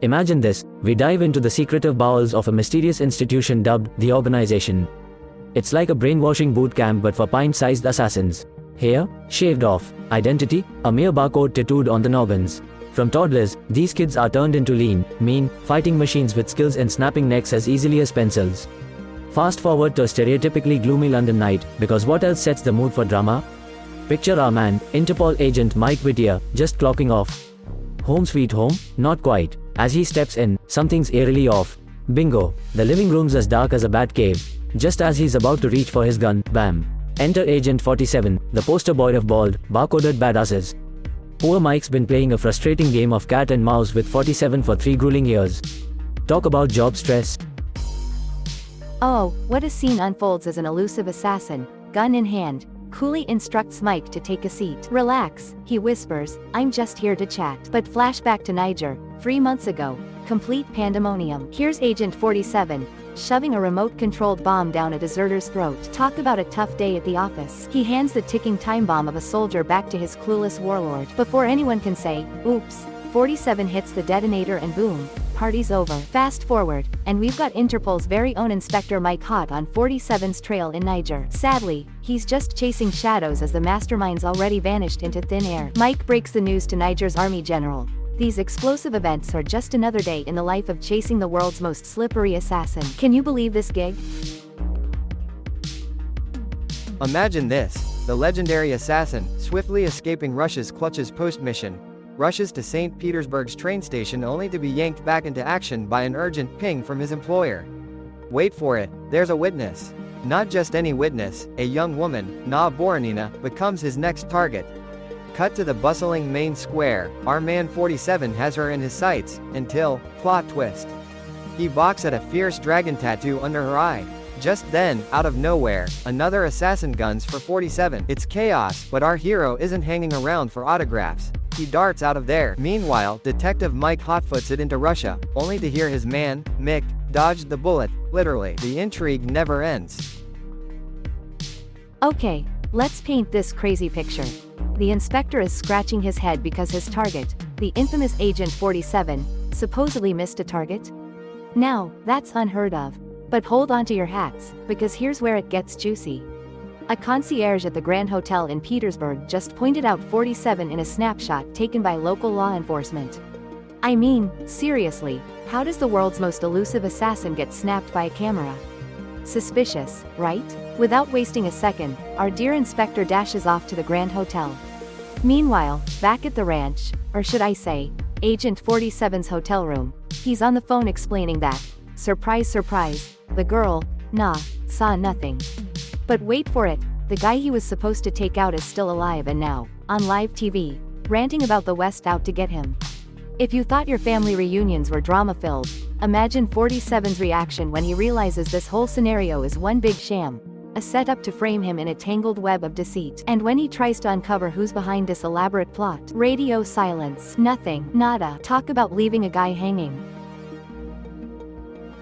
Imagine this, we dive into the secretive bowels of a mysterious institution dubbed the Organization. It's like a brainwashing boot camp but for pint-sized assassins. Hair, shaved off. Identity, a mere barcode tattooed on the noggins. From toddlers, these kids are turned into lean, mean, fighting machines with skills in snapping necks as easily as pencils. Fast forward to a stereotypically gloomy London night, because what else sets the mood for drama? Picture our man, Interpol agent Mike Whittier, just clocking off. Home sweet home? Not quite. As he steps in, something's eerily off. Bingo! The living room's as dark as a bat cave. Just as he's about to reach for his gun, bam! Enter Agent 47, the poster boy of bald, barcoded badasses. Poor Mike's been playing a frustrating game of cat and mouse with 47 for 3 grueling years. Talk about job stress. Oh, what a scene unfolds as an elusive assassin, gun in hand, coolly instructs Mike to take a seat. Relax, he whispers, I'm just here to chat. But flashback to Niger, 3 months ago, complete pandemonium. Here's Agent 47, shoving a remote-controlled bomb down a deserter's throat. Talk about a tough day at the office. He hands the ticking time bomb of a soldier back to his clueless warlord. Before anyone can say, oops, 47 hits the detonator and boom, party's over. Fast forward, and we've got Interpol's very own Inspector Mike hot on 47's trail in Niger. Sadly, he's just chasing shadows as the mastermind's already vanished into thin air. Mike breaks the news to Niger's army general. These explosive events are just another day in the life of chasing the world's most slippery assassin. Can you believe this gig? Imagine this, the legendary assassin, swiftly escaping Russia's clutches post-mission, rushes to St. Petersburg's train station only to be yanked back into action by an urgent ping from his employer. Wait for it, there's a witness. Not just any witness, a young woman, Na Boranina, becomes his next target. Cut to the bustling main square, our man 47 has her in his sights, until, plot twist. He balks at a fierce dragon tattoo under her eye. Just then, out of nowhere, another assassin guns for 47. It's chaos, but our hero isn't hanging around for autographs. He darts out of there. Meanwhile, Detective Mike hotfoots it into Russia, only to hear his man, Mick, dodge the bullet. Literally, the intrigue never ends. Okay, let's paint this crazy picture. The inspector is scratching his head because his target, the infamous Agent 47, supposedly missed a target? Now, that's unheard of. But hold on to your hats, because here's where it gets juicy. A concierge at the Grand Hotel in Petersburg just pointed out 47 in a snapshot taken by local law enforcement. I mean, seriously, how does the world's most elusive assassin get snapped by a camera? Suspicious, right? Without wasting a second, our dear inspector dashes off to the Grand Hotel. Meanwhile, back at the ranch, or should I say, Agent 47's hotel room, he's on the phone explaining that, surprise surprise, the girl, saw nothing. But wait for it, the guy he was supposed to take out is still alive and now, on live TV, ranting about the West out to get him. If you thought your family reunions were drama-filled, imagine 47's reaction when he realizes this whole scenario is one big sham, a setup to frame him in a tangled web of deceit. And when he tries to uncover who's behind this elaborate plot, radio silence, nothing, nada. Talk about leaving a guy hanging.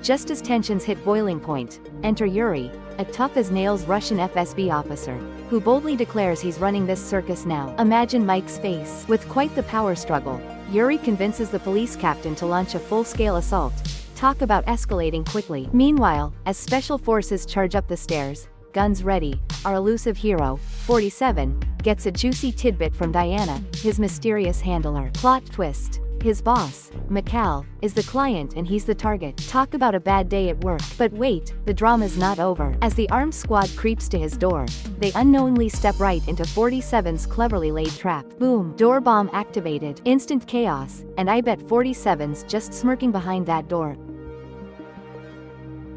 Just as tensions hit boiling point, enter Yuri, a tough-as-nails Russian FSB officer, who boldly declares he's running this circus now. Imagine Mike's face. With quite the power struggle, Yuri convinces the police captain to launch a full-scale assault. Talk about escalating quickly. Meanwhile, as special forces charge up the stairs, guns ready, our elusive hero, 47, gets a juicy tidbit from Diana, his mysterious handler. Plot twist. His boss, Mikhail, is the client and he's the target. Talk about a bad day at work. But wait, the drama's not over. As the armed squad creeps to his door, they unknowingly step right into 47's cleverly laid trap. Boom, door bomb activated. Instant chaos, and I bet 47's just smirking behind that door.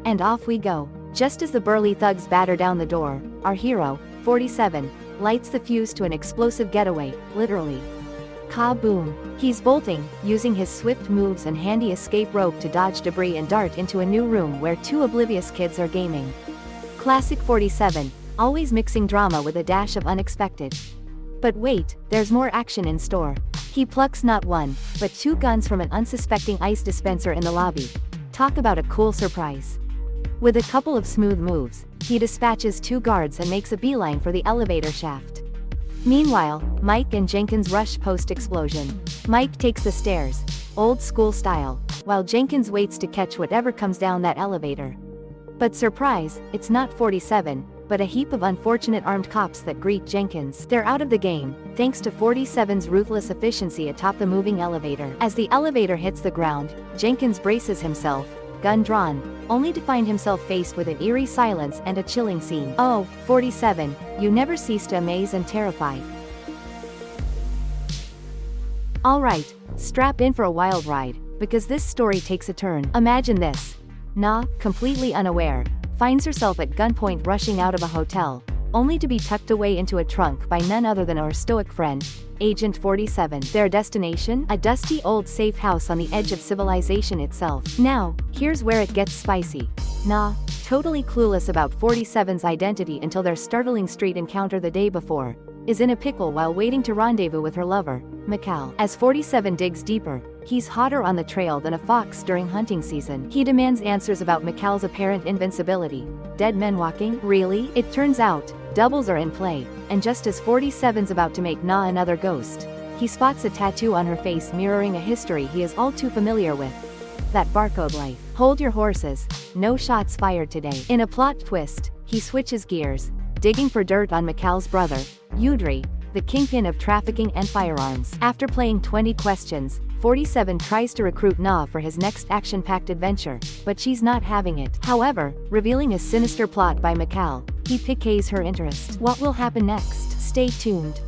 And off we go. Just as the burly thugs batter down the door, our hero, 47, lights the fuse to an explosive getaway, literally. Kaboom! He's bolting, using his swift moves and handy escape rope to dodge debris and dart into a new room where 2 oblivious kids are gaming. Classic 47, always mixing drama with a dash of unexpected. But wait, there's more action in store. He plucks not 1, but 2 guns from an unsuspecting ice dispenser in the lobby. Talk about a cool surprise. With a couple of smooth moves, he dispatches 2 guards and makes a beeline for the elevator shaft. Meanwhile, Mike and Jenkins rush post-explosion. Mike takes the stairs, old school style, while Jenkins waits to catch whatever comes down that elevator. But surprise, it's not 47, but a heap of unfortunate armed cops that greet Jenkins. They're out of the game, thanks to 47's ruthless efficiency atop the moving elevator. As the elevator hits the ground, Jenkins braces himself, gun drawn, only to find himself faced with an eerie silence and a chilling scene. Oh, 47, you never cease to amaze and terrify. Alright, strap in for a wild ride, because this story takes a turn. Imagine this. Na, completely unaware, finds herself at gunpoint rushing out of a hotel, only to be tucked away into a trunk by none other than our stoic friend, Agent 47. Their destination? A dusty old safe house on the edge of civilization itself. Now, here's where it gets spicy. Na, totally clueless about 47's identity until their startling street encounter the day before, is in a pickle while waiting to rendezvous with her lover, Mikal. As 47 digs deeper, he's hotter on the trail than a fox during hunting season. He demands answers about Mikal's apparent invincibility. Dead men walking? Really? It turns out, doubles are in play, and just as 47's about to make Na another ghost, he spots a tattoo on her face mirroring a history he is all too familiar with. That barcode life. Hold your horses, no shots fired today. In a plot twist, he switches gears, digging for dirt on Mikal's brother, Udry, the kingpin of trafficking and firearms. After playing 20 questions, 47 tries to recruit Na for his next action-packed adventure, but she's not having it. However, revealing a sinister plot by Mikal, he piques her interest. What will happen next? Stay tuned.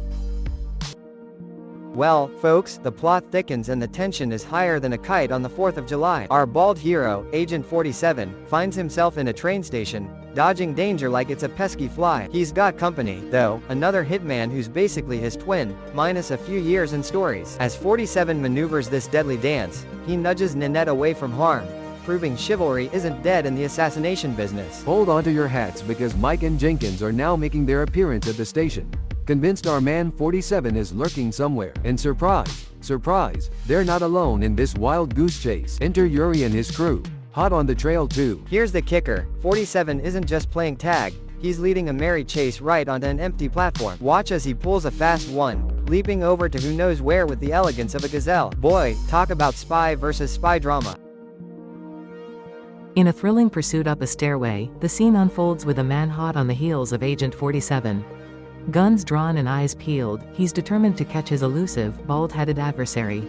Well, folks, the plot thickens and the tension is higher than a kite on the 4th of July. Our bald hero, Agent 47, finds himself in a train station, dodging danger like it's a pesky fly. He's got company, though, another hitman who's basically his twin, minus a few years and stories. As 47 maneuvers this deadly dance, he nudges Ninette away from harm, proving chivalry isn't dead in the assassination business. Hold on to your hats because Mike and Jenkins are now making their appearance at the station. Convinced our man 47 is lurking somewhere. And surprise, surprise, they're not alone in this wild goose chase. Enter Yuri and his crew, hot on the trail too. Here's the kicker, 47 isn't just playing tag, he's leading a merry chase right onto an empty platform. Watch as he pulls a fast one, leaping over to who knows where with the elegance of a gazelle. Boy, talk about spy versus spy drama. In a thrilling pursuit up a stairway, the scene unfolds with a man hot on the heels of Agent 47. Guns drawn and eyes peeled, he's determined to catch his elusive, bald-headed adversary.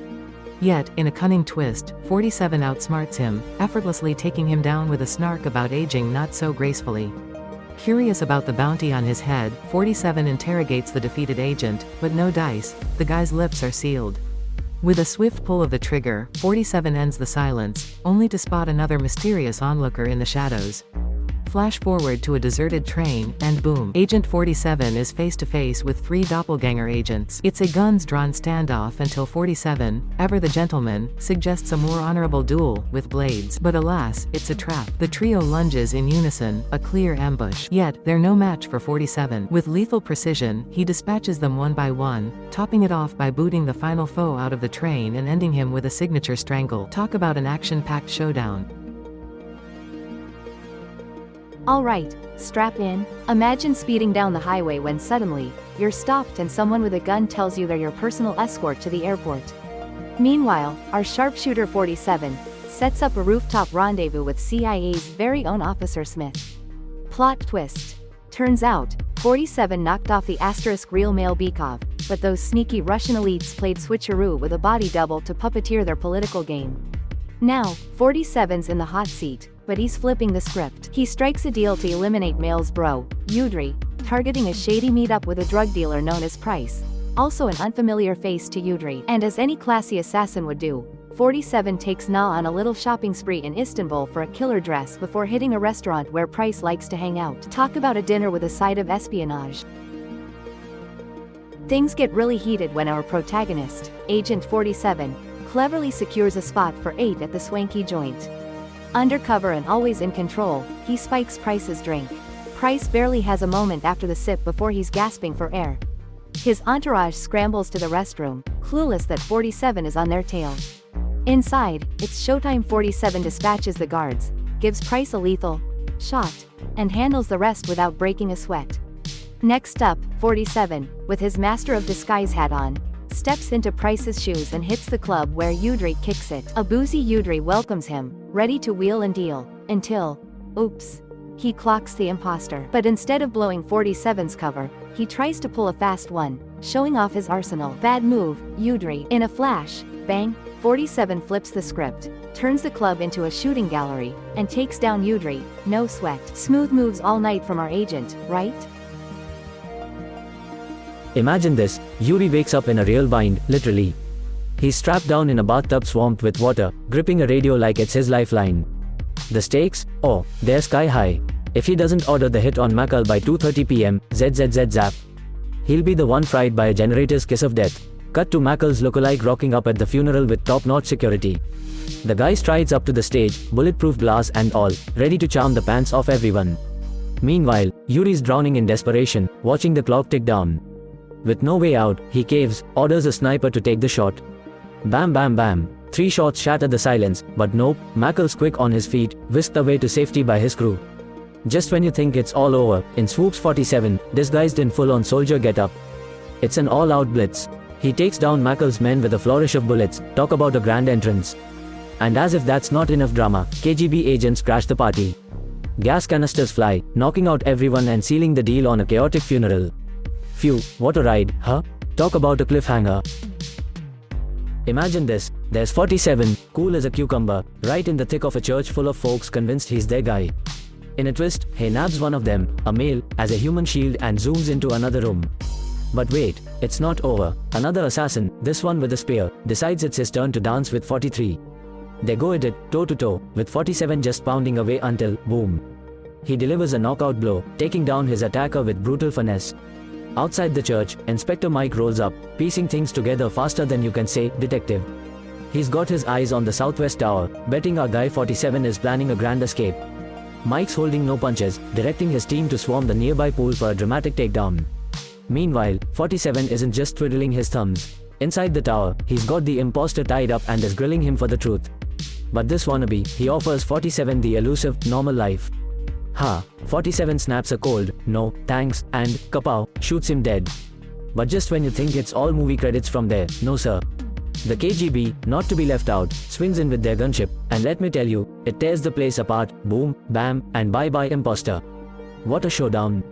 Yet, in a cunning twist, 47 outsmarts him, effortlessly taking him down with a snark about aging not so gracefully. Curious about the bounty on his head, 47 interrogates the defeated agent, but no dice, the guy's lips are sealed. With a swift pull of the trigger, 47 ends the silence, only to spot another mysterious onlooker in the shadows. Flash forward to a deserted train, and boom, Agent 47 is face-to-face with 3 doppelganger agents. It's a guns-drawn standoff until 47, ever the gentleman, suggests a more honorable duel, with blades. But alas, it's a trap. The trio lunges in unison, a clear ambush. Yet, they're no match for 47. With lethal precision, he dispatches them one by one, topping it off by booting the final foe out of the train and ending him with a signature strangle. Talk about an action-packed showdown. Alright, strap in. Imagine speeding down the highway when suddenly, you're stopped and someone with a gun tells you they're your personal escort to the airport. Meanwhile, our sharpshooter 47 sets up a rooftop rendezvous with CIA's very own Officer Smith. Plot twist. Turns out, 47 knocked off the real male Bykov, but those sneaky Russian elites played switcheroo with a body double to puppeteer their political game. Now, 47's in the hot seat, but he's flipping the script. He strikes a deal to eliminate Male's bro, Udry, targeting a shady meetup with a drug dealer known as Price, also an unfamiliar face to Udry. And as any classy assassin would do, 47 takes Na on a little shopping spree in Istanbul for a killer dress before hitting a restaurant where Price likes to hang out. Talk about a dinner with a side of espionage. Things get really heated when our protagonist, Agent 47, cleverly secures a spot for 8 at the swanky joint. Undercover and always in control, he spikes Price's drink. Price barely has a moment after the sip before he's gasping for air. His entourage scrambles to the restroom, clueless that 47 is on their tail. Inside, it's showtime. 47 dispatches the guards, gives Price a lethal shot, and handles the rest without breaking a sweat. Next up, 47, with his Master of Disguise hat on, steps into Price's shoes and hits the club where Udry kicks it. A boozy Udry welcomes him, ready to wheel and deal, until, oops, he clocks the imposter. But instead of blowing 47's cover, he tries to pull a fast one, showing off his arsenal. Bad move, Udry. In a flash, bang, 47 flips the script, turns the club into a shooting gallery, and takes down Udry, no sweat. Smooth moves all night from our agent, right? Imagine this, Yuri wakes up in a real bind, literally. He's strapped down in a bathtub swamped with water, gripping a radio like it's his lifeline. The stakes? Oh, they're sky high. If he doesn't order the hit on Makal by 2:30 PM, ZZZ zap. He'll be the one fried by a generator's kiss of death. Cut to Makal's lookalike rocking up at the funeral with top-notch security. The guy strides up to the stage, bulletproof glass and all, ready to charm the pants off everyone. Meanwhile, Yuri's drowning in desperation, watching the clock tick down. With no way out, he caves, orders a sniper to take the shot. Bam bam bam. 3 shots shatter the silence, but nope, Makal's quick on his feet, whisked away to safety by his crew. Just when you think it's all over, in swoops 47, disguised in full-on soldier getup. It's an all-out blitz. He takes down Makal's men with a flourish of bullets, talk about a grand entrance. And as if that's not enough drama, KGB agents crash the party. Gas canisters fly, knocking out everyone and sealing the deal on a chaotic funeral. Phew, what a ride, huh? Talk about a cliffhanger. Imagine this, there's 47, cool as a cucumber, right in the thick of a church full of folks convinced he's their guy. In a twist, he nabs one of them, a male, as a human shield and zooms into another room. But wait, it's not over. Another assassin, this one with a spear, decides it's his turn to dance with 43. They go at it, toe to toe, with 47 just pounding away until, boom. He delivers a knockout blow, taking down his attacker with brutal finesse. Outside the church, Inspector Mike rolls up, piecing things together faster than you can say, detective. He's got his eyes on the southwest tower, betting our guy 47 is planning a grand escape. Mike's holding no punches, directing his team to swarm the nearby pool for a dramatic takedown. Meanwhile, 47 isn't just twiddling his thumbs. Inside the tower, he's got the imposter tied up and is grilling him for the truth. But this wannabe, he offers 47 the elusive, normal life. Ha, 47 snaps a cold, no, thanks, and, kapow, shoots him dead. But just when you think it's all movie credits from there, no sir. The KGB, not to be left out, swings in with their gunship, and let me tell you, it tears the place apart, boom, bam, and bye-bye imposter. What a showdown.